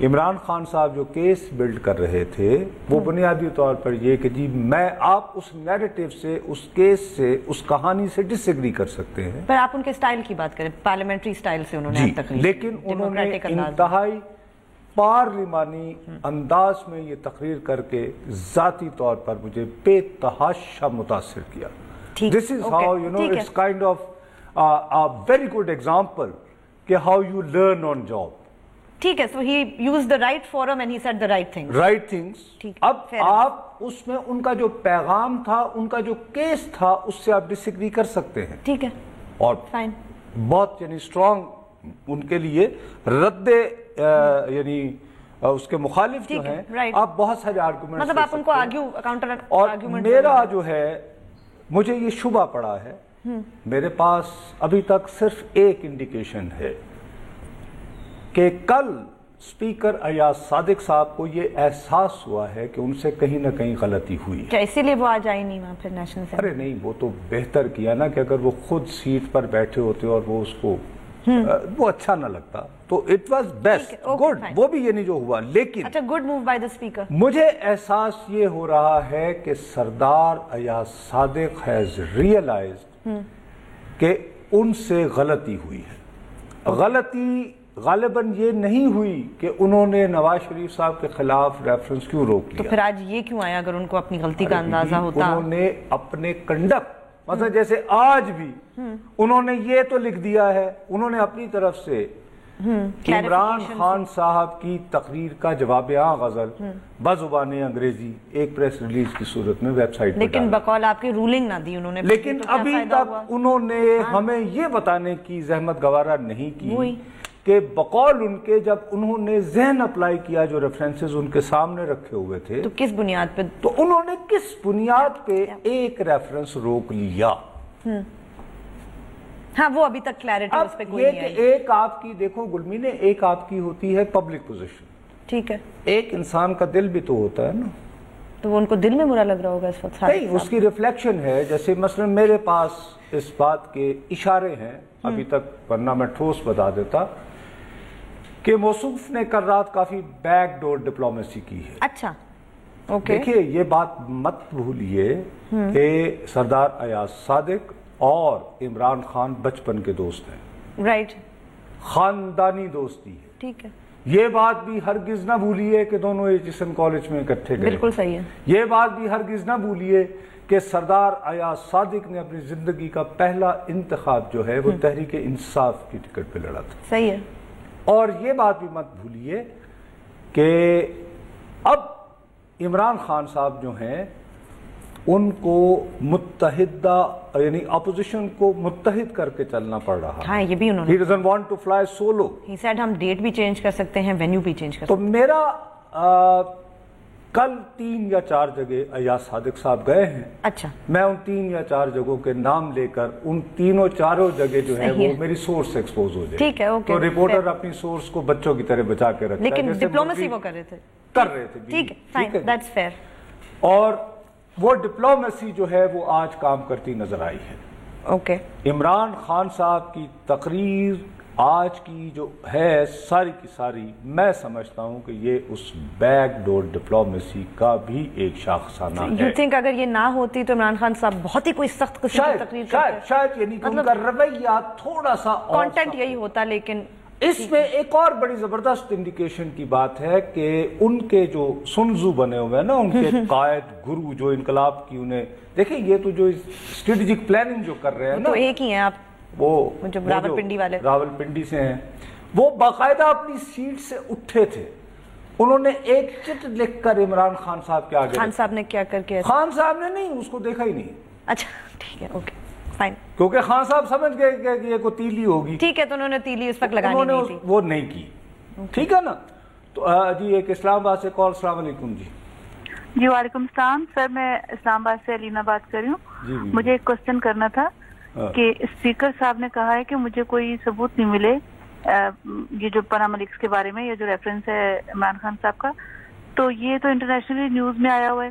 عمران خان صاحب جو case blood کر رہے تھے وہ بنیادی طور پر یہ کہ جی میں آپ اس نیریٹو سے، اس کیس سے، اس کہانی سے ڈس ایگری کر سکتے ہیں، پر آپ ان کے سٹائل کی بات کریں، پارلیمنٹری سٹائل سے انہوں نے تقریر، لیکن انہوں نے انتہائی پارلیمانی انداز میں یہ تقریر کر کے ذاتی طور پر مجھے بے تحاشا متاثر کیا. This is how, you know, it's kind of a very good example کہ how you learn on job. ٹھیک ہے, so he used the right forum and he said the right things. Right things. اب آپ اس میں ان کا جو پیغام تھا, ان کا جو کیس تھا, اس سے آپ ڈس ایگری کر سکتے ہیں. ٹھیک ہے, اور بہت یعنی اسٹرانگ ان کے لیے رد یعنی اس کے مخالف جو ہیں آپ بہت سارے آرگومنٹس, مطلب آپ ان کو آرگیو کاؤنٹر. اور میرا جو ہے مجھے یہ شبہ پڑا ہے, میرے پاس ابھی تک صرف ایک انڈیکیشن ہے کہ کل اسپیکر ایاز صادق صاحب کو یہ احساس ہوا ہے کہ ان سے کہیں نہ کہیں غلطی ہوئی. کیا اسی لیے وہ آج آئی نہیں وہاں پھر نیشنل سے؟ ارے نہیں, وہ تو بہتر کیا نا کہ اگر وہ خود سیٹ پر بیٹھے ہوتے اور وہ اس کو وہ اچھا نہ لگتا تو اٹ واز بیسٹ, گڈ, وہ بھی یہ نہیں جو ہوا. لیکن اچھا, good move by the speaker. مجھے احساس یہ ہو رہا ہے کہ سردار ایاز صادق ہیز ریئلائزڈ کہ ان سے غلطی ہوئی ہے. غلطی غالباً یہ نہیں ہوئی کہ انہوں نے نواز شریف صاحب کے خلاف ریفرنس کیوں روک لیا. تو پھر آج یہ کیوں آیا اگر ان کو اپنی غلطی کا اندازہ ہوتا؟ انہوں نے اپنے کنڈکٹ, مطلب جیسے آج بھی انہوں نے یہ تو لکھ دیا ہے, انہوں نے اپنی طرف سے عمران خان صاحب کی تقریر کا جواب غزل بزبان انگریزی ایک پریس ریلیز کی صورت میں ویب سائٹ پر, لیکن بقول آپ کی رولنگ نہ دی انہوں نے. لیکن ابھی تک انہوں نے ہمیں یہ بتانے کی زحمت گوارا نہیں کی کہ بقول ان کے جب انہوں نے ذہن اپلائی کیا جو ریفرنسز ان کے سامنے رکھے ہوئے تھے تو کس بنیاد پہ, تو انہوں نے کس بنیاد پہ ایک ریفرنس روک لیا. ہاں, وہ ابھی تک کلیئرٹی اس پہ کوئی نہیں آئی. ایک آپ کی دیکھو گلمینے, ایک آپ کی ہوتی ہے پبلک پوزیشن, ٹھیک ہے, ایک انسان کا دل بھی تو ہوتا ہے نا, تو وہ ان کو دل میں برا لگ رہا ہوگا اس وقت. نہیں, اس کی ریفلیکشن ہے. جیسے مثلا میرے پاس اس بات کے اشارے ہیں ابھی تک, ورنہ میں ٹھوس بتا دیتا کہ موصوف نے کل رات کافی بیک ڈور ڈپلومیسی کی ہے. اچھا, اوکے. دیکھیے یہ بات مت بھولیے کہ سردار ایاز صادق اور عمران خان بچپن کے دوست ہیں. رائٹ, خاندانی دوستی ہے. ٹھیک ہے, یہ بات بھی ہرگز نہ بھولیے کہ دونوں ایچسن کالج میں اکٹھے گئے. بالکل صحیح ہے. یہ بات بھی ہرگز نہ بھولیے کہ سردار ایاز صادق نے اپنی زندگی کا پہلا انتخاب جو ہے وہ تحریک انصاف کی ٹکٹ پہ لڑا تھا. صحیح ہے. اور یہ بات بھی مت بھولیے کہ اب عمران خان صاحب جو ہیں ان کو متحدہ یعنی اپوزیشن کو متحد کر کے چلنا پڑ رہا ہے. ہاں, یہ بھی انہوں نے. He doesn't want to fly solo. He said ہم ڈیٹ بھی چینج کر سکتے ہیں, وینیو بھی چینج کر سکتے ہیں. تو میرا کل 3 یا 4 جگہ ایاز صادق صاحب گئے ہیں. اچھا, میں ان 3 یا 4 جگہوں کے نام لے کر ان 3-4 جگہ جو ہے وہ میری سورس ایکسپوز ہو جائے. ٹھیک ہے, اوکے. تو رپورٹر اپنی سورس کو بچوں کی طرح بچا کے رکھتا ہے, لیکن ڈپلومیسی وہ کر رہے تھے. ٹھیک ہے, فائن, دیٹس فیئر. اور وہ ڈپلومیسی جو ہے وہ آج کام کرتی نظر آئی ہے. اوکے. عمران خان صاحب کی تقریر آج کی جو ہے ساری کی ساری, میں سمجھتا ہوں کہ یہ اس بیک ڈور ڈپلومیسی کا بھی ایک شاخسانہ ہے. یو تھنک اگر یہ نہ ہوتی تو عمران خان صاحب بہت ہی کوئی سخت قسم کی تقریر کرتے؟ شاید یعنی کہ ان کا رویہ تھوڑا سا کانٹینٹ یہی ہوتا. لیکن اس میں ایک اور بڑی زبردست انڈیکیشن کی بات ہے کہ ان کے جو سنزو بنے ہوئے ہیں نا, ان کے قائد گرو جو انقلاب کی, انہیں دیکھیں یہ تو جو اسٹریٹجک پلاننگ جو کر رہے ہیں نا, تو ایک ہی ہیں آپ, وہ راولپنڈی والے, راولپنڈی سے ہیں. وہ باقاعدہ اپنی سیٹ سے اٹھے تھے, انہوں نے ایک چٹ لکھ کر عمران خان صاحب کے آگے. خان صاحب نے کیا کر کے؟ خان صاحب نے نہیں, اس کو دیکھا ہی نہیں. اچھا, ٹھیک ہے, اوکے, فائن. کیونکہ خان صاحب سمجھ گئے کہ یہ کوئی تیلی ہوگی. ٹھیک ہے, تو انہوں نے تیلی اس وقت لگانی نہیں تھی, وہ نہیں کی. ٹھیک ہے نا. تو جی ایک اسلام آباد سے کال. السلام علیکم. جی وعلیکم السلام سر, میں اسلام آباد سے علینا بات کر رہی ہوں. مجھے ایک کوشچن کرنا تھا کہ اسپیکر صاحب نے کہا ہے کہ مجھے کوئی ثبوت نہیں ملے یہ جو پاناما لیکس کے بارے میں, یہ جو ریفرنس ہے عمران خان صاحب کا, تو یہ تو انٹرنیشنلی نیوز میں آیا ہوا ہے.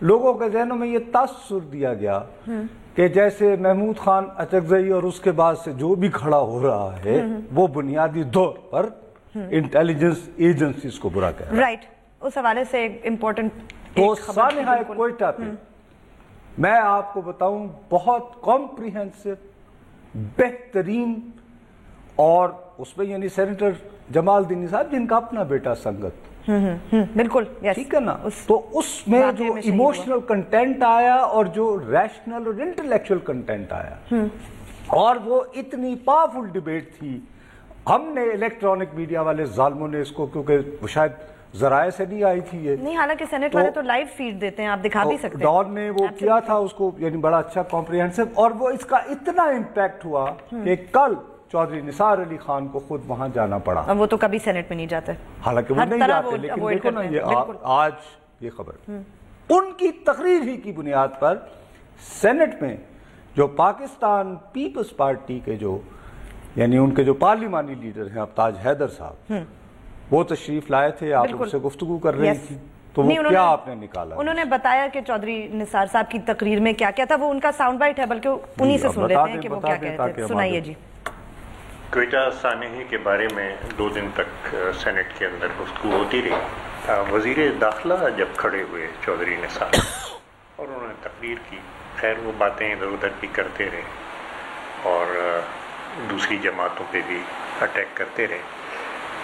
لوگوں کے ذہنوں میں یہ تاثر دیا گیا کہ جیسے محمود خان اچکزئی اور اس کے بعد سے جو بھی کھڑا ہو رہا ہے وہ بنیادی طور پر انٹیلیجنس ایجنسیز کو برا کہہ رہا ہے. رائٹ, اس حوالے سے ایک امپورٹنٹ تو سانحہ کوئٹہ پہ میں آپ کو بتاؤں بہت کمپریہنسو بہترین, اور اس میں یعنی سینیٹر جمال الدین نثار جن کا اپنا بیٹا سنگت, بالکل ٹھیک ہے نا, تو اس میں جو ایموشنل کنٹینٹ آیا اور جو ریشنل اور انٹلیکچوئل کنٹینٹ آیا, اور وہ اتنی پاورفل ڈیبیٹ تھی. ہم نے الیکٹرانک میڈیا والے ظالموں نے اس کو, کیونکہ شاید ذرائع سے نہیں آئی تھی یہ, نہیں حالانکہ سینٹ والے تو لائیو فیڈ دیتے ہیں, آپ دکھا بھی سکتے ہیں. ڈان نے وہ کیا تھا اس کو, یعنی بڑا اچھا کمپریہنسو, اور وہ اس کا اتنا امپیکٹ ہوا کہ کل چودھری نثار علی خان کو خود وہاں جانا پڑا. وہ تو کبھی سینٹ میں نہیں جاتے, حالانکہ وہ نہیں جاتے, لیکن دیکھو نا یہ آج یہ خبر ان کی تقریر ہی کی بنیاد پر سینٹ میں جو پاکستان پیپلز پارٹی کے جو یعنی ان کے جو پارلیمانی لیڈر ہیں ابتاج حیدر صاحب, وہ تشریف لائے تھے, آپ ان سے گفتگو کر رہی تھی, تو وہ کیا آپ نے نکالا؟ انہوں نے بتایا کہ چودھری نثار صاحب کی تقریر میں کیا کیا تھا, وہ ان کا ساؤنڈ بائٹ ہے, بلکہ انہی سے سن لیتے ہیں کہ وہ کیا کہتے تھے. سنائیے جی. کوئٹہ سانحے کے بارے میں 2 دن تک سینٹ کے اندر گفتگو ہوتی رہی. وزیر داخلہ جب کھڑے ہوئے چودھری نثار اور انہوں نے تقریر کی, خیر وہ باتیں ادھر ادھر بھی کرتے رہے اور دوسری جماعتوں پہ بھی اٹیک کرتے رہے,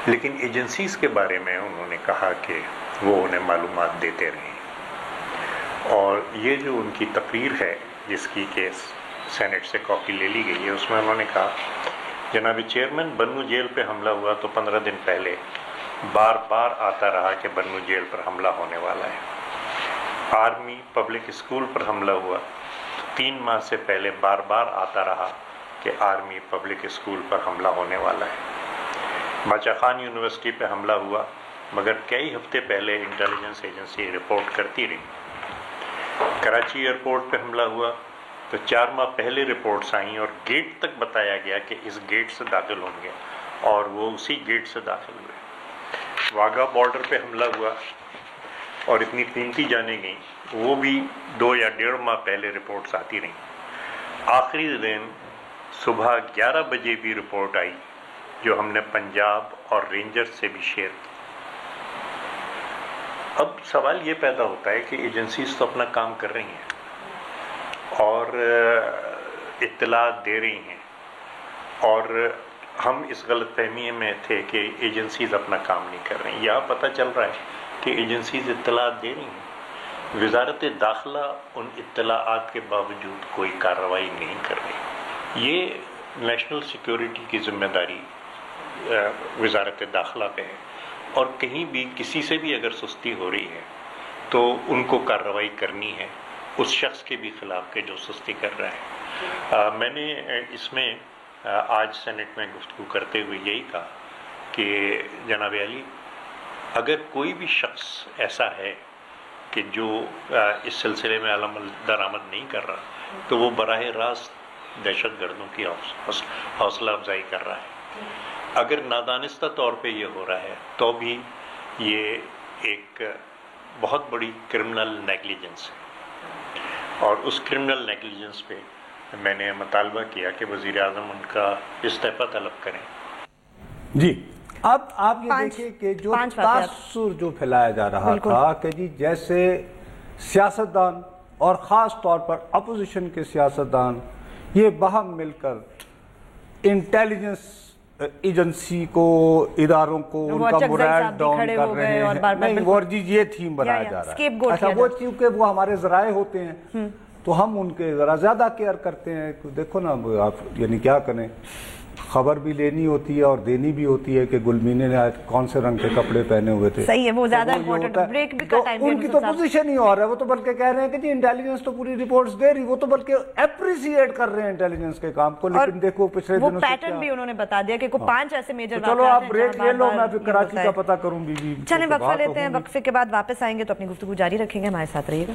لیکن ایجنسیز کے بارے میں انہوں نے کہا کہ وہ انہیں معلومات دیتے رہے. اور یہ جو ان کی تقریر ہے جس کی کہ سینٹ سے کاپی لے لی گئی ہے, اس میں انہوں نے کہا جناب چیئرمین بنو جیل پہ حملہ ہوا تو 15 دن پہلے بار بار آتا رہا کہ بنو جیل پر حملہ ہونے والا ہے. آرمی پبلک اسکول پر حملہ ہوا تو 3 ماہ سے پہلے بار بار آتا رہا کہ آرمی پبلک اسکول پر حملہ ہونے والا ہے. باچا خان یونیورسٹی پہ حملہ ہوا مگر کئی ہفتے پہلے انٹیلیجنس ایجنسی رپورٹ کرتی رہی. کراچی ایئرپورٹ پہ حملہ ہوا تو 4 ماہ پہلے رپورٹس آئیں اور گیٹ تک بتایا گیا کہ اس گیٹ سے داخل ہوں گے, اور وہ اسی گیٹ سے داخل ہوئے. واگا بارڈر پہ حملہ ہوا اور اتنی قیمتی جانیں گئیں, وہ بھی 2 یا 1.5 ماہ پہلے رپورٹس آتی رہیں. آخری دن صبح 11 بجے بھی رپورٹ آئی جو ہم نے پنجاب اور رینجر سے بھی شیئر کی. اب سوال یہ پیدا ہوتا ہے کہ ایجنسیز تو اپنا کام کر رہی ہیں اور اطلاعات دے رہی ہیں, اور ہم اس غلط فہمی میں تھے کہ ایجنسیز اپنا کام نہیں کر رہی ہیں. یہاں پتہ چل رہا ہے کہ ایجنسیز اطلاعات دے رہی ہیں, وزارت داخلہ ان اطلاعات کے باوجود کوئی کارروائی نہیں کر رہی. یہ نیشنل سیکیورٹی کی ذمہ داری وزارت داخلہ پہ ہے, اور کہیں بھی کسی سے بھی اگر سستی ہو رہی ہے تو ان کو کارروائی کرنی ہے اس شخص کے بھی خلاف کے جو سستی کر رہا ہے. میں نے اس میں آج سینٹ میں گفتگو کرتے ہوئے یہی کہا کہ جناب علی, اگر کوئی بھی شخص ایسا ہے کہ جو اس سلسلے میں علم درآمد نہیں کر رہا تو وہ براہ راست دہشت گردوں کی حوصلہ افزائی کر رہا ہے. اگر نادانستہ طور پہ یہ ہو رہا ہے تو بھی یہ ایک بہت بڑی کرمنل نیگلیجنس ہے, اور اس کرمنل نیگلیجنس پہ میں نے مطالبہ کیا کہ وزیر اعظم ان کا استعفیٰ طلب کریں. جی, اب آپ یہ دیکھیں کہ جو تاثر جو پھیلایا جا رہا تھا کہ جی جیسے سیاستدان اور خاص طور پر اپوزیشن کے سیاستدان یہ باہم مل کر انٹیلیجنس ایجنسی کو, اداروں کو ان کا مورال ڈاؤن کر رہے ہیں. نہیں, وہ یہ تھیم بنایا جا رہا ہے. اچھا, وہ چونکہ وہ ہمارے ذرائع ہوتے ہیں تو ہم ان کے ذرا زیادہ کیئر کرتے ہیں. دیکھو نا آپ, یعنی کیا کریں, خبر بھی لینی ہوتی ہے اور دینی بھی ہوتی ہے کہ گلمینے نے آج کون سے رنگ کے کپڑے پہنے ہوئے تھے. صحیح ہے, وہ زیادہ امپورٹنٹ بریک بھی کا ٹائم. ان کی تو پوزیشن ہی اور ہے, وہ تو بلکہ کہہ رہے ہیں کہ جی انٹیلیجنس تو پوری رپورٹس دے رہی, وہ تو بلکہ اپریشیٹ کر رہے ہیں انٹیلیجنس کے کام کو. لیکن دیکھو پچھلے دنوں سے پیٹرن بھی انہوں نے بتا دیا کہ 5 ایسے میجر واقعات ہیں. چلو آپ بریک لے لو, میں پھر کراچی کا پتہ کروں بی. چلیں وقفہ لیتے ہیں, وقفے کے بعد واپس آئیں گے تو اپنی گفتگو جاری رکھیں گے. ہمارے ساتھ رہیے گا.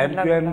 MQM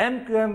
MQM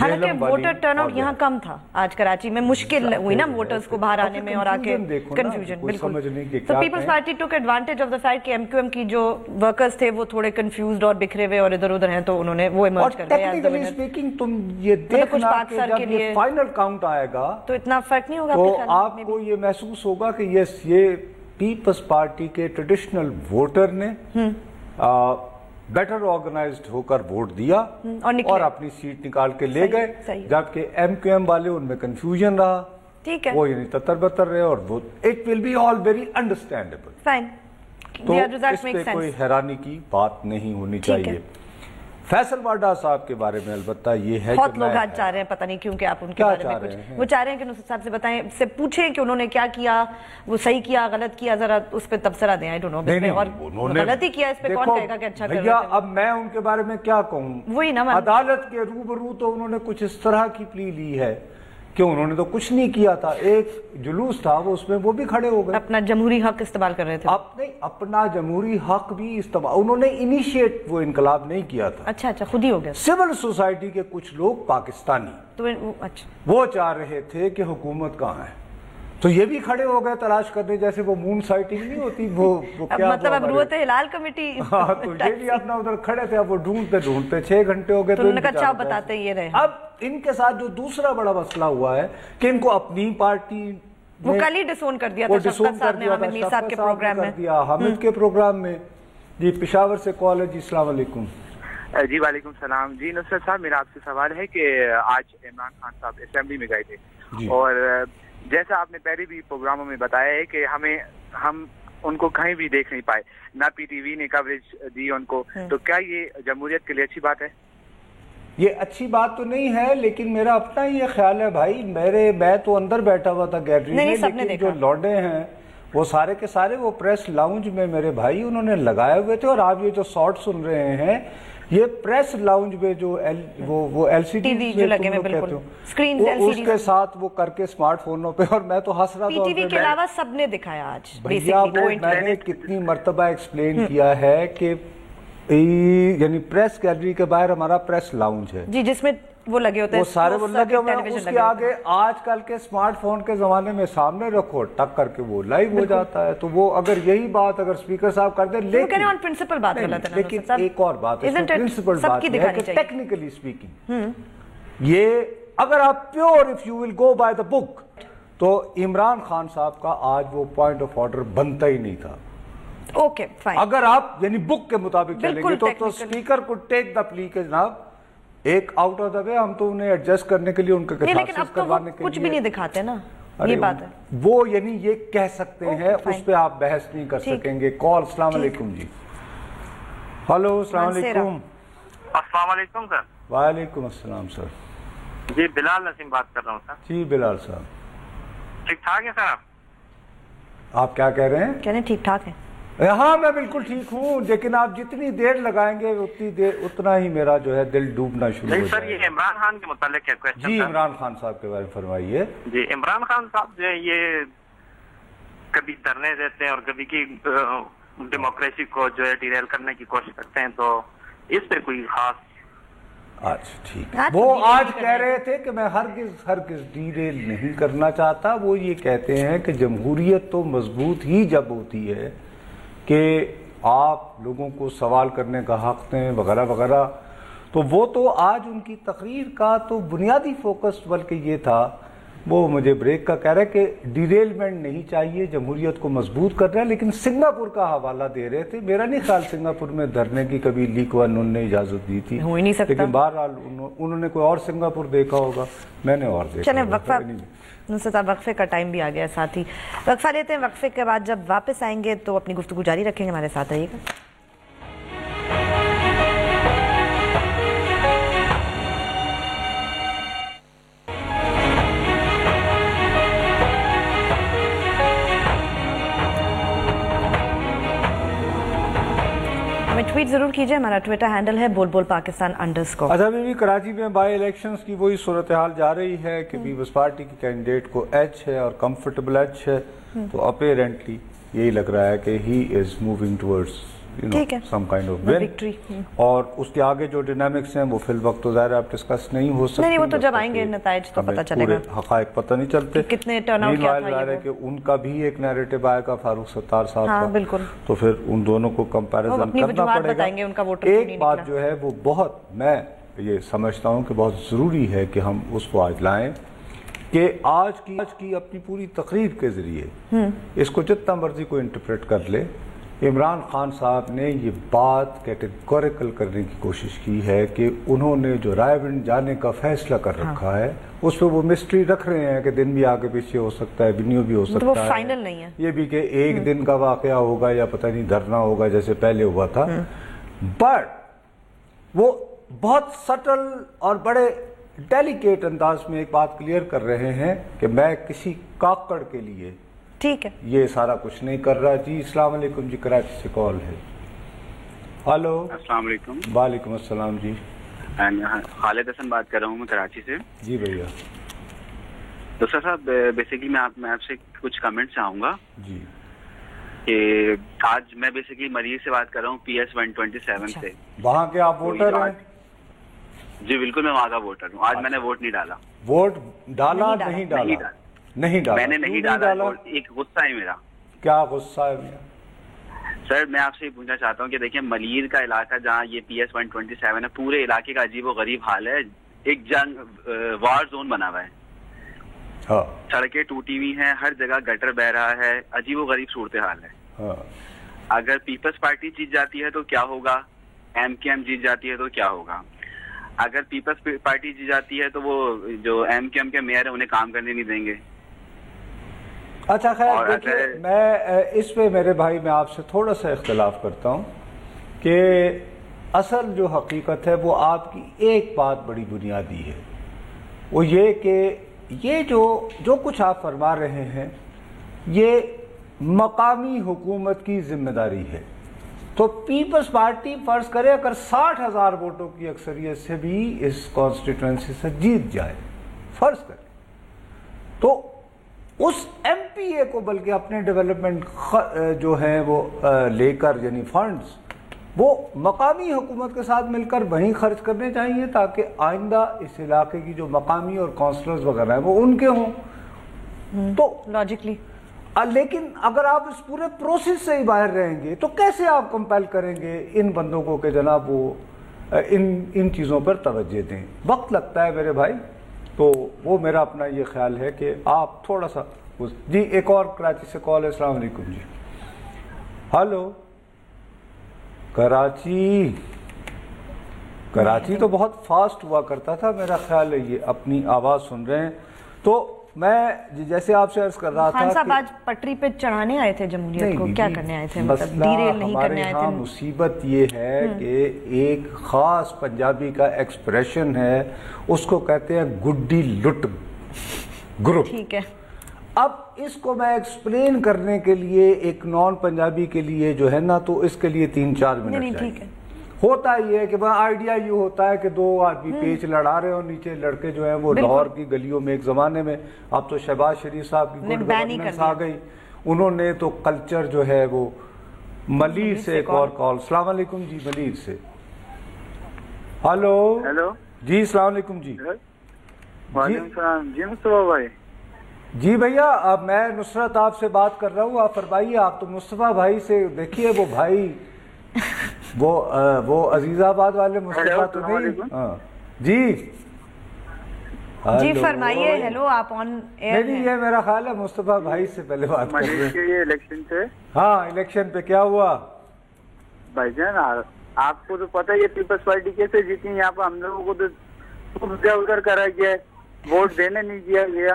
حالانکہ ووٹر ٹرن آؤٹ یہاں کم تھا آج کراچی میں، مشکل ہوئی نا ووٹرز کو باہر آنے میں اور آ کے کنفیوژن. بالکل. تو پیپلز پارٹی ٹوک ایڈوانٹیج آف دا فیکٹ کہ ایم کیو ایم کی جو ورکرز تھے وہ تھوڑے کنفیوزڈ اور بکھرے ہوئے اور ادھر ادھر ہیں، تو انہوں نے وہ ایمرج کر گئے. ٹیکنیکلی اسپیکنگ تم یہ دیکھنا کہ جب یہ فائنل کاؤنٹ آئے گا تو اتنا فرق نہیں ہوگا، تو آپ کو یہ محسوس ہوگا کہ یس یہ پیپلز پارٹی کے ٹریڈیشنل ووٹر نے بیٹر آرگنائزڈ ہو کر ووٹ دیا اور اپنی سیٹ نکال کے لے گئے، جبکہ ایم کیو ایم والے ان میں کنفیوژن رہا، وہ یعنی تتر بتر رہے، اور وہ it will be all very understandable. تو اس پہ کوئی حیرانی کی بات نہیں ہونی چاہیے. فیصل واڈا صاحب کے بارے میں البتہ یہ ہے بہت لوگ آج چاہ رہے ہیں، پتہ نہیں کیوں کہ آپ ان کے بارے میں کچھ وہ چاہ رہے ہیں کہ نصرت صاحب سے بتائیں، سے پوچھیں کہ انہوں نے کیا کیا، وہ صحیح کیا غلط کیا، ذرا اس پہ تبصرہ دیں. اور غلطی کیا اس پہ کون کہے گا کہ اچھا کر رہے تھے. اب میں ان کے بارے میں کیا کہوں، وہی نا عدالت کے روبرو تو انہوں نے کچھ اس طرح کی پلی لی ہے کہ انہوں نے تو کچھ نہیں کیا تھا. ایک جلوس تھا وہ، اس میں وہ بھی کھڑے ہو گئے، اپنا جمہوری حق استعمال کر رہے تھے. اپنا جمہوری حق بھی استعمال، انہوں نے انیشیٹ وہ انقلاب نہیں کیا تھا. اچھا خود ہی ہو گیا. سول سوسائٹی کے کچھ لوگ پاکستانی تو وہ چاہ رہے تھے کہ حکومت کہاں ہے، تو یہ بھی کھڑے ہو گئے تلاش کرنے، جیسے وہ مون سائٹنگ نہیں ہوتی، وہ کیا مطلب اب روت ہلال کمیٹی. تو یہ بھی اپنا ادھر کھڑے تھے. اب وہ ڈھونڈتے 6 گھنٹے ہو گئے، تو انہوں نے کہا اچھا بتاتے یہ رہے. اب ان کے ساتھ جو دوسرا بڑا مسئلہ ہوا ہے کہ ان کو اپنی پارٹی وہ کل ہی ڈسون کر دیا تھا شفقت صاحب نے حامد میر صاحب کے پروگرام میں، حامد کے پروگرام میں. جی پشاور سے کال ہے. جی السلام علیکم. جی وعلیکم السلام. جی نصرت صاحب میرا آپ سے سوال ہے کہ آج عمران خان صاحب اسمبلی میں گئے تھے، اور جیسا آپ نے پہلے بھی پروگراموں میں بتایا ہے کہ ہم ان کو کہیں بھی دیکھ نہیں پائے، نہ پی ٹی وی نے کوریج دی ان کو، تو کیا یہ جمہوریت کے لیے اچھی بات ہے؟ یہ اچھی بات تو نہیں ہے، لیکن میرا اپنا یہ خیال ہے بھائی، میں تو اندر بیٹھا ہوا تھا گیلری میں، لیکن جو لوڈے ہیں وہ سارے کے سارے وہ پریس لاؤنج میں میرے بھائی انہوں نے لگائے ہوئے تھے. اور آپ یہ جو شارٹ سن رہے ہیں یہ پریس لاؤنج میں جو وہ ایل سی ڈی جو لگے ہوئے بالکل اسکرین اس کے ساتھ وہ کر کے اسمارٹ فونوں پہ، اور میں تو ہنس رہا تھا. پی ٹی وی کے علاوہ سب نے دکھایا آج. بھیا وہ میں نے کتنی مرتبہ ایکسپلین کیا ہے کہ یعنی پریس گیلری کے باہر ہمارا پریس لاؤنج ہے، جی جس میں وہ لگے ہوتے ہیں، وہ سارے وہ لگے ہوئے ہیں. اس کے آگے آج کل کے اسمارٹ فون کے زمانے میں سامنے رکھو، ٹک کر کے وہ لائیو ہو جاتا ہے. تو وہ اگر یہی بات اگر اسپیکر صاحب کر دیں، لیکن ایک اور بات ہے، پرنسپل بات ہے کہ ٹیکنیکلی اسپیکنگ یہ اگر آپ pure if you will go by the book, تو عمران خان صاحب کا آج وہ پوائنٹ آف آرڈر بنتا ہی نہیں تھا. Okay fine. اگر آپ یعنی بک کے مطابق چلیں گے تو اسپیکر کو ٹیک دا پلی کہ جناب ایک آؤٹ آف دا وے، ہم تو انہیں ایڈجسٹ کرنے کے لیے ان کے کچھ بھی نہیں دکھاتے نا، یہ بات ہے. وہ یعنی یہ کہہ سکتے ہیں، اس پہ آپ بحث نہیں کر سکیں گے. کال. السلام علیکم. جی ہلو السلام علیکم. السلام علیکم سر. وعلیکم السلام سر. جی بلال نسیم بات کر رہا ہوں سر. جی بلال صاحب. ٹھیک ٹھاک ہے سر آپ کیا کہہ رہے ہیں؟ کہہ رہے ہیں ٹھیک ٹھاک ہے. ہاں میں بالکل ٹھیک ہوں، لیکن آپ جتنی دیر لگائیں گے اتنا ہی میرا جو ہے دل ڈوبنا شروع ہو جائے گا. سر یہ عمران خان کے متعلق ہے کوشچن. جی عمران خان صاحب کے بارے میں فرمائیے. جی عمران خان صاحب جو ہے یہ کبھی دھرنے دیتے ہیں اور کبھی کی ڈیموکریسی کو جو ہے ڈیریل کرنے کی کوشش کرتے ہیں، تو اس پہ کوئی خاص. اچھا ٹھیک ہے. وہ آج کہہ رہے تھے کہ میں ہرگز ڈیریل نہیں کرنا چاہتا. وہ یہ کہتے ہیں کہ جمہوریت تو مضبوط ہی جب ہوتی ہے کہ آپ لوگوں کو سوال کرنے کا حق دیں وغیرہ وغیرہ. تو وہ تو آج ان کی تقریر کا تو بنیادی فوکس بلکہ یہ تھا، وہ مجھے بریک کا کہہ رہے کہ ڈیریلمنٹ نہیں چاہیے، جمہوریت کو مضبوط کر رہے ہیں، لیکن سنگاپور کا حوالہ دے رہے تھے. میرا نہیں خیال سنگاپور میں دھرنے کی کبھی لیک ون انہوں نے اجازت دی تھی، ہو ہی نہیں سکتا. لیکن بہرحال انہوں نے کوئی اور سنگاپور دیکھا ہوگا، میں نے اور دیکھا. چلیں وقفہ نصرت صاحب، وقفے کا ٹائم بھی آ گیا، ساتھ ہی وقفہ لیتے ہیں. وقفے کے بعد جب واپس آئیں گے تو اپنی گفتگو جاری رکھیں گے. ہمارے ساتھ رہیے گا. ٹویٹ ضرور کیجئے، ہمارا ٹویٹر ہینڈل ہے بول پاکستان _. اچھا ابھی بھی کراچی میں بائی الیکشنز کی وہی صورتحال جا رہی ہے کہ پیپلز پارٹی کی کینڈیڈیٹ کو ایج ہے اور کمفرٹیبل ایج ہے، تو اپیرنٹلی یہی لگ رہا ہے کہ he is moving towards some kind of win. اور اس کے آگے جو ڈینامکس ہیں وہ فی الوقت تو ظاہر آپ ڈسکس نہیں ہو سکتے. نہیں وہ تو جب آئیں گے نتائج تو پتہ چلے گا. حقائق پتہ نہیں چلتے. کتنے ٹرن آؤٹ کیا تھا یہ کہ ان کا بھی ایک نیریٹو آئے گا فاروق ستار صاحب کا. بالکل. تو پھر ان دونوں کو کمپیریزن کرنا پڑے گا. ایک بات جو ہے وہ بہت میں یہ سمجھتا ہوں کہ بہت ضروری ہے کہ ہم اس کو آج لائیں کہ آج کی اپنی پوری تقریر کے ذریعے اس کو جتنا مرضی کو انٹرپریٹ کر لے, عمران خان صاحب نے یہ بات کیٹیگوریکل کرنے کی کوشش کی ہے کہ انہوں نے جو رائے ونڈ جانے کا فیصلہ کر رکھا ہے اس پہ وہ مسٹری رکھ رہے ہیں کہ دن بھی آگے پیچھے ہو سکتا ہے, بنیو بھی ہو سکتا ہے, فائنل نہیں ہے یہ بھی کہ ایک دن کا واقعہ ہوگا یا پتہ نہیں دھرنا ہوگا جیسے پہلے ہوا تھا. بٹ وہ بہت سٹل اور بڑے ڈیلیکیٹ انداز میں ایک بات کلیئر کر رہے ہیں کہ میں کسی کاکڑ کے لیے ٹھیک ہے یہ سارا کچھ نہیں کر رہا. جی السلام علیکم جی, کراچی سے کال ہے. ہلو السلام علیکم. وعلیکم السلام جی. خالد حسن بات کر رہا ہوں میں کراچی سے. جی بھیا. ڈاکٹر صاحب بیسیکلی میں آپ سے کچھ کمنٹ چاہوں گا. جی. کہ آج میں بیسیکلی مریض سے بات کر رہا ہوں PS 127 سے. وہاں کے آپ ووٹر ہیں؟ جی بالکل میں وہاں کا ووٹر ہوں. آج میں نے ووٹ نہیں ڈالا. ووٹ ڈالا نہیں ڈالا؟ نہیں ڈالا. میں نے نہیں ڈالا. ایک غصہ ہے میرا. کیا غصہ ہے میرا؟ سر میں آپ سے یہ پوچھنا چاہتا ہوں کہ دیکھیں ملیر کا علاقہ جہاں یہ PS 127 ہے پورے علاقے کا عجیب و غریب حال ہے. ایک جنگ وار زون بنا ہوا ہے. سڑکیں ٹوٹی ہوئی ہیں, ہر جگہ گٹر بہ رہا ہے, عجیب و غریب صورتحال ہے. اگر پیپلز پارٹی جیت جاتی ہے تو کیا ہوگا, MKM جیت جاتی ہے تو کیا ہوگا. اگر پیپلز پارٹی جیت جاتی ہے تو وہ جو MKM کے میئر ہیں انہیں کام کرنے نہیں دیں گے. اچھا خیر دیکھیے میں اس پہ میرے بھائی میں آپ سے تھوڑا سا اختلاف کرتا ہوں کہ اصل جو حقیقت ہے وہ آپ کی ایک بات بڑی بنیادی ہے, وہ یہ کہ یہ جو کچھ آپ فرما رہے ہیں یہ مقامی حکومت کی ذمہ داری ہے. تو پیپلز پارٹی فرض کرے اگر 60,000 ووٹوں کی اکثریت سے بھی اس کانسٹیٹوئنسی سے جیت جائے فرض کرے, تو اس MPA کو بلکہ اپنے ڈیولپمنٹ جو ہیں وہ لے کر یعنی فنڈز وہ مقامی حکومت کے ساتھ مل کر وہیں خرچ کرنے چاہیے تاکہ آئندہ اس علاقے کی جو مقامی اور کونسلرز وغیرہ ہیں وہ ان کے ہوں. تو لاجکلی لیکن اگر آپ اس پورے پروسیس سے ہی باہر رہیں گے تو کیسے آپ کمپیل کریں گے ان بندوں کو کہ جناب وہ ان چیزوں پر توجہ دیں. وقت لگتا ہے میرے بھائی. تو وہ میرا اپنا یہ خیال ہے کہ آپ تھوڑا سا جی. ایک اور کراچی سے کال ہے. السلام علیکم جی. ہلو. کراچی تو بہت فاسٹ ہوا کرتا تھا میرا خیال ہے, یہ اپنی آواز سن رہے ہیں. تو میں جیسے آپ سے عرض کر رہا تھا خان صاحب آج پٹری پہ چڑھانے آئے تھے جمہوریت کو, کیا کرنے آئے تھے, مطلب ڈیریل نہیں کرنے آئے تھے. مصیبت یہ ہے کہ ایک خاص پنجابی کا ایکسپریشن ہے, اس کو کہتے ہیں گڈی لٹ گروپ. ٹھیک ہے. اب اس کو میں ایکسپلین کرنے کے لیے ایک نان پنجابی کے لیے جو ہے نا تو اس کے لیے 3-4 منٹ چاہیے. ہوتا یہ ہے کہ آئیڈیا یہ ہوتا ہے کہ دو آدمی پیچ لڑا رہے ہو, نیچے لڑکے جو ہیں وہ لاہور کی گلیوں میں ایک زمانے میں, اب تو شہباز شریف صاحب کی گڈ گورننس آ گئی, انہوں نے تو کلچر جو ہے وہ. ملیر سے ایک اور کال. السلام علیکم جی. ملیر سے. ہلو. جی السلام علیکم جی. وعلیکم السلام جی. مصطفیٰ بھائی. جی بھیا اب میں نصرت آپ سے بات کر رہا ہوں, آپ فرمائیے. آپ تو مصطفیٰ بھائی سے دیکھیے وہ بھائی وہ عزیز آباد والے مصطفیٰ تو نہیں. جی جی فرمائیے. ہیلو آپ آن ایئر ہیں. یہ میرا خیال ہے مصطفیٰ بھائی سے پہلے بات کر رہے ہیں. یہ الیکشن پہ ہاں الیکشن پہ کیا ہوا بھائی جان, آپ کو تو پتہ ہے یہ پیپلز پارٹی کیسے جیتی. یہاں پہ ہم لوگوں کو تو ادھر کرا گیا ہے, ووٹ دینے نہیں دیا گیا.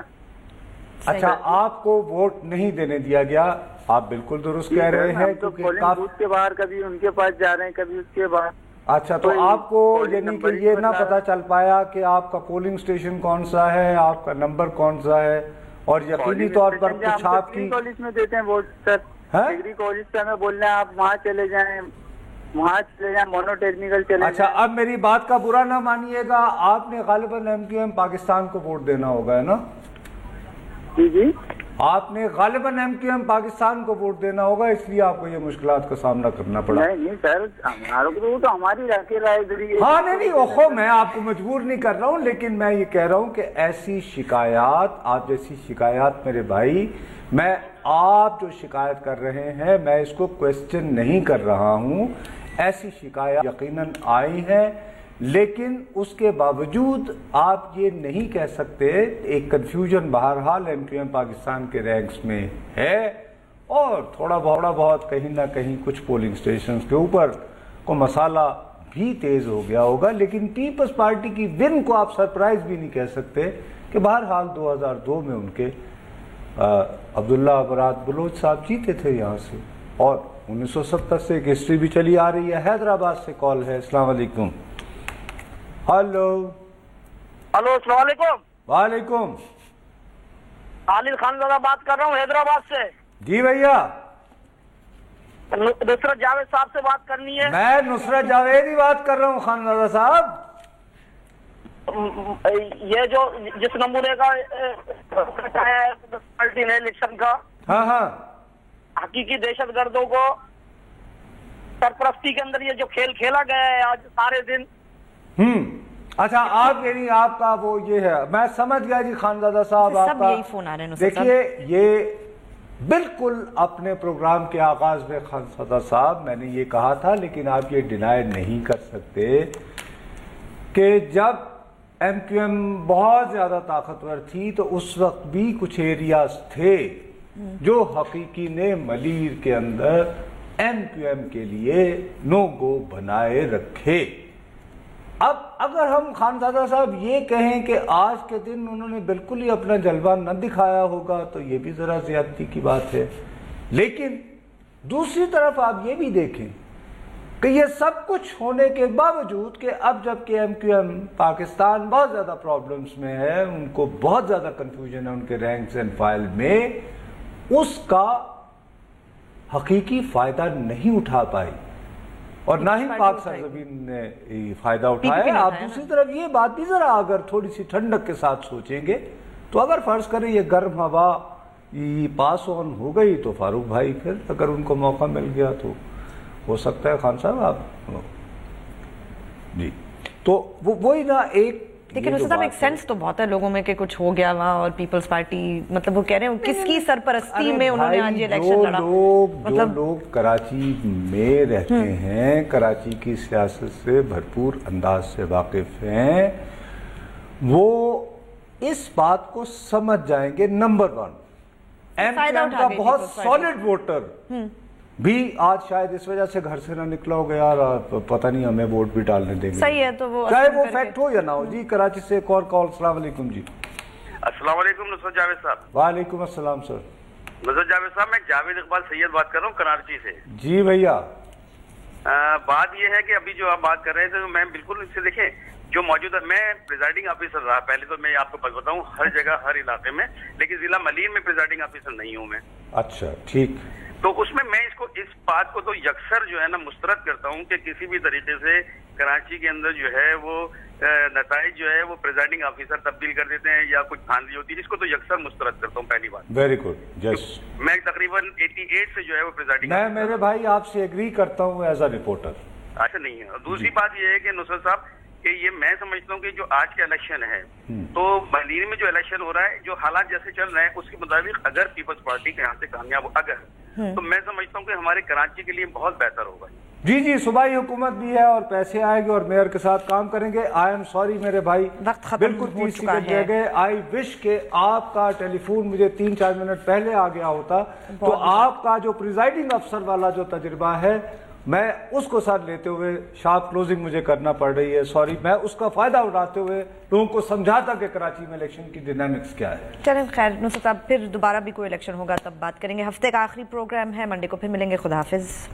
اچھا آپ کو ووٹ نہیں دینے دیا گیا, آپ بالکل درست کہہ رہے ہیں. تو پولنگ بوتھ کے باہر کبھی ان کے پاس جا رہے ہیں کبھی اس کے باہر. اچھا تو آپ کو یعنی کہ یہ نہ پتا چل پایا کہ آپ کا پولنگ اسٹیشن کون سا ہے, آپ کا نمبر کون سا ہے, اور یقینی طور پر کچھ آپ کی کالج میں دیتے ہیں ووٹ سر. ڈگری کالج سے ہمیں بول رہے ہیں آپ وہاں چلے جائیں مونو ٹیکنیکل چلے. اچھا اب میری بات کا برا نہ مانیے گا, آپ نے غالباً MQM پاکستان کو ووٹ دینا ہوگا ہے نا. جی آپ نے غالباً ایم کیو ایم پاکستان کو ووٹ دینا ہوگا، اس لیے آپ کو یہ مشکلات کا سامنا کرنا پڑا۔ نہیں سر، تو ہماری رائے ذریعے۔ ہاں نہیں اوہو، میں آپ کو مجبور نہیں کر رہا ہوں، لیکن میں یہ کہہ رہا ہوں کہ ایسی شکایات، آپ جیسی شکایات میرے بھائی، میں آپ جو شکایت کر رہے ہیں میں اس کو کویسچن نہیں کر رہا ہوں، ایسی شکایات یقیناً آئی ہیں، لیکن اس کے باوجود آپ یہ نہیں کہہ سکتے، ایک کنفیوژن بہرحال ایم کیو ایم پاکستان کے رینکس میں ہے، اور تھوڑا بہت کہیں نہ کہیں کچھ پولنگ سٹیشنز کے اوپر کو مسئلہ بھی تیز ہو گیا ہوگا، لیکن پیپلز پارٹی کی ون کو آپ سرپرائز بھی نہیں کہہ سکتے کہ بہرحال 2002 میں ان کے عبداللہ برات بلوچ صاحب جیتے تھے یہاں سے، اور 1970 سے ایک ہسٹری بھی چلی آ رہی ہے۔ حیدرآباد سے کال ہے، السلام علیکم۔ ہلو السلام علیکم۔ وعلیکم۔ خالد خان زادہ بات کر رہا ہوں حیدرآباد سے۔ جی بھیا، نصرت جاوید صاحب سے بات کرنی ہے۔ میں نصرت جاوید ہی بات کر رہا ہوں خان زادہ صاحب۔ یہ جو جس نمونے کا پارٹی نے الیکشن کا، ہاں حقیقی دہشت گردوں کو سرپرستی کے اندر یہ جو کھیل کھیلا گیا ہے آج سارے دن۔ اچھا، آپ یعنی آپ کا وہ یہ ہے، میں سمجھ گیا جی خانزادہ صاحب، آپ کا یہی فون آ رہے ہیں۔ دیکھیے یہ بالکل اپنے پروگرام کے آغاز میں خانزادہ صاحب میں نے یہ کہا تھا، لیکن آپ یہ ڈینائی نہیں کر سکتے کہ جب ایم کیو ایم بہت زیادہ طاقتور تھی تو اس وقت بھی کچھ ایریاز تھے جو حقیقی نے ملیر کے اندر ایم کیو ایم کے لیے نو گو بنائے رکھے۔ اب اگر ہم خانزادہ صاحب یہ کہیں کہ آج کے دن انہوں نے بالکل ہی اپنا جلوہ نہ دکھایا ہوگا تو یہ بھی ذرا زیادتی کی بات ہے، لیکن دوسری طرف آپ یہ بھی دیکھیں کہ یہ سب کچھ ہونے کے باوجود کہ اب جب کہ ایم کیو ایم پاکستان بہت زیادہ پرابلمز میں ہے، ان کو بہت زیادہ کنفیوژن ہے ان کے رینکس اینڈ فائل میں، اس کا حقیقی فائدہ نہیں اٹھا پائی اور نہ ہی پاک سرزمین نے فائدہ اٹھایا۔ آپ دوسری طرف یہ بات بھی ذرا اگر تھوڑی سی ٹھنڈک کے ساتھ سوچیں گے تو اگر فرض کریں یہ گرم ہوا پاس آن ہو گئی تو فاروق بھائی پھر اگر ان کو موقع مل گیا تو ہو سکتا ہے خان صاحب آپ جی، تو وہی نا ایک، لیکن اس طرح ایک سینس تو بہت ہے لوگوں میں کہ کچھ ہو گیا وہاں، اور پیپلز پارٹی مطلب وہ کہہ رہے ہیں کس کی سرپرستی میں انہوں نے آج یہ الیکشن لڑا۔ جو لوگ کراچی میں رہتے ہیں، کراچی کی سیاست سے بھرپور انداز سے واقف ہیں، وہ اس بات کو سمجھ جائیں گے۔ نمبر 1 ایم کیو ایم کا بہت سالڈ ووٹر بھی آج شاید اس وجہ سے گھر سے نہ نکلا ہو گیا اور پتہ نہیں ہمیں ووٹ بھی ڈالنے دیں گے، صحیح ہے، تو وہ چاہے وہ فیکٹ ہو یا نہ ہو۔ جی کراچی سے ایک اور کال، السلام علیکم جی۔ السلام علیکم نصرت جاوید صاحب۔ وعلیکم السلام سر۔ نصرت جاوید صاحب، میں جاوید اقبال سید بات کر رہا ہوں کراچی سے۔ جی بھیا، بات یہ ہے کہ ابھی جو آپ بات کر رہے تھے میں بالکل اس سے دیکھیں جو موجودہ، میں پریزائڈنگ آفیسر رہا پہلے، تو میں آپ کو بتاؤں ہر جگہ ہر علاقے میں، لیکن ضلع ملیر میں پریزائڈنگ آفیسر نہیں ہوں میں۔ اچھا ٹھیک، تو اس میں اس بات کو تو یکسر جو ہے نا مسترد کرتا ہوں کہ کسی بھی طریقے سے کراچی کے اندر جو ہے وہ نتائج جو ہے وہ پریزائڈنگ آفیسر تبدیل کر دیتے ہیں یا کچھ دھاندلی ہوتی ہے، اس کو تو یکسر مسترد کرتا ہوں پہلی بات۔ ویری گڈ، یس۔ میں تقریباً 88 سے جو ہے وہ پریزائڈنگ، میں میرے بھائی آپ سے ایگری کرتا ہوں ایز اے رپورٹر۔ اچھا نہیں ہے۔ دوسری بات یہ ہے کہ نصرت صاحب کہ یہ میں سمجھتا ہوں کہ جو آج کا الیکشن ہے تو ملیر میں جو الیکشن ہو رہا ہے، جو حالات جیسے چل رہے ہیں اس کے مطابق اگر پیپلز پارٹی کے یہاں سے کامیاب اگر تو میں سمجھتا ہوں کہ ہمارے کراچی کے لیے بہت بہتر ہوگا۔ جی جی، صوبائی حکومت بھی ہے اور پیسے آئیں گے اور میئر کے ساتھ کام کریں گے۔ آئی ایم سوری میرے بھائی، بالکل 30 سیکنڈ رہ گئے۔ آئی وش کہ آپ کا ٹیلی فون مجھے 3-4 منٹ پہلے آ گیا ہوتا تو آپ کا جو پریزائڈنگ افسر والا جو تجربہ ہے میں اس کو ساتھ لیتے ہوئے شارپ کلوزنگ مجھے کرنا پڑ رہی ہے، سوری۔ میں اس کا فائدہ اٹھاتے ہوئے لوگوں کو سمجھاتا کہ کراچی میں الیکشن کی ڈائنامکس کیا ہے۔ چلیں خیر نصرت صاحب، پھر دوبارہ بھی کوئی الیکشن ہوگا تب بات کریں گے۔ ہفتے کا آخری پروگرام ہے، منڈے کو پھر ملیں گے۔ خدا حافظ۔